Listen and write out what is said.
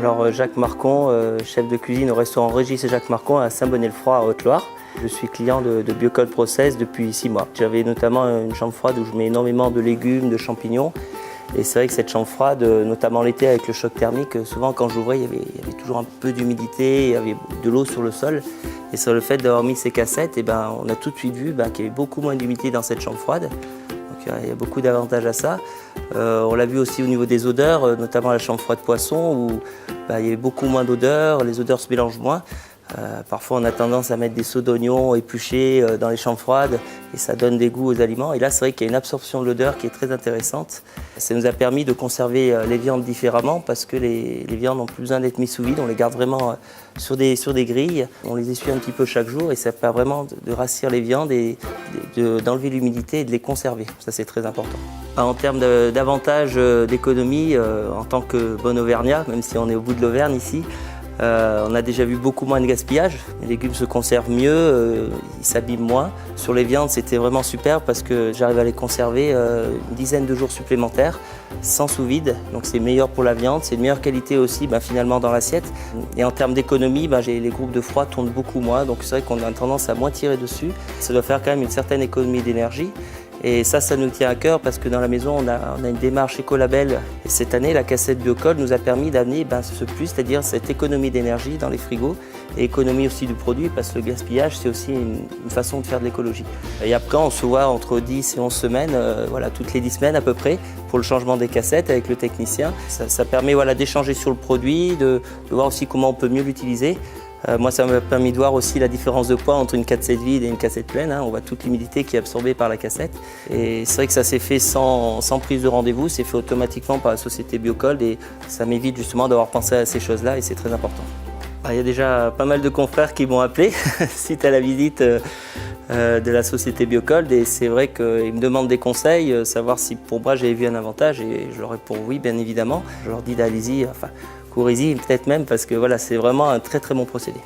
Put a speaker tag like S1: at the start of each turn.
S1: Alors Jacques Marcon, chef de cuisine au restaurant Régis et Jacques Marcon à Saint-Bonnet-le-Froid à Haute-Loire. Je suis client de Biocold Process depuis 6 mois. J'avais notamment une chambre froide où je mets énormément de légumes, de champignons. Et c'est vrai que cette chambre froide, notamment l'été avec le choc thermique, souvent quand j'ouvrais, il y avait toujours un peu d'humidité, il y avait de l'eau sur le sol. Et sur le fait d'avoir mis ces cassettes, on a tout de suite vu qu'il y avait beaucoup moins d'humidité dans cette chambre froide. Donc il y a beaucoup d'avantages à ça. On l'a vu aussi au niveau des odeurs, notamment la chambre froide poisson, où il y avait beaucoup moins d'odeurs, les odeurs se mélangent moins. Parfois on a tendance à mettre des sauts d'oignons épluchés dans les chambres froides et ça donne des goûts aux aliments. Et là c'est vrai qu'il y a une absorption de l'odeur qui est très intéressante. Ça nous a permis de conserver les viandes différemment parce que les viandes n'ont plus besoin d'être mises sous vide. On les garde vraiment sur des grilles. On les essuie un petit peu chaque jour et ça permet vraiment de rassir les viandes et d'enlever l'humidité et de les conserver. Ça c'est très important. En termes d'avantages d'économie, en tant que bon Auvergnat, même si on est au bout de l'Auvergne ici, on a déjà vu beaucoup moins de gaspillage, les légumes se conservent mieux, ils s'abîment moins. Sur les viandes, c'était vraiment super parce que j'arrive à les conserver une dizaine de jours supplémentaires sans sous-vide. Donc c'est meilleur pour la viande, c'est de meilleure qualité aussi finalement dans l'assiette. Et en termes d'économie, les groupes de froid tournent beaucoup moins, donc c'est vrai qu'on a tendance à moins tirer dessus. Ça doit faire quand même une certaine économie d'énergie. Et ça nous tient à cœur parce que dans la maison, on a une démarche écolabel. Et cette année, la cassette Biocold nous a permis d'amener ce plus, c'est-à-dire cette économie d'énergie dans les frigos et économie aussi du produit parce que le gaspillage, c'est aussi une façon de faire de l'écologie. Et après, on se voit entre 10 et 11 semaines, toutes les 10 semaines à peu près, pour le changement des cassettes avec le technicien. Ça permet d'échanger sur le produit, de voir aussi comment on peut mieux l'utiliser. Moi, ça m'a permis de voir aussi la différence de poids entre une cassette vide et une cassette pleine. On voit toute l'humidité qui est absorbée par la cassette. Et c'est vrai que ça s'est fait sans prise de rendez-vous, c'est fait automatiquement par la société Biocold et ça m'évite justement d'avoir pensé à ces choses-là et c'est très important. Il y a déjà pas mal de confrères qui m'ont appelé suite à la visite de la société Biocold et c'est vrai qu'ils me demandent des conseils, savoir si pour moi j'avais vu un avantage et je leur réponds oui, bien évidemment. Je leur dis d'allez-y, courez-y peut-être même parce que c'est vraiment un très très bon procédé.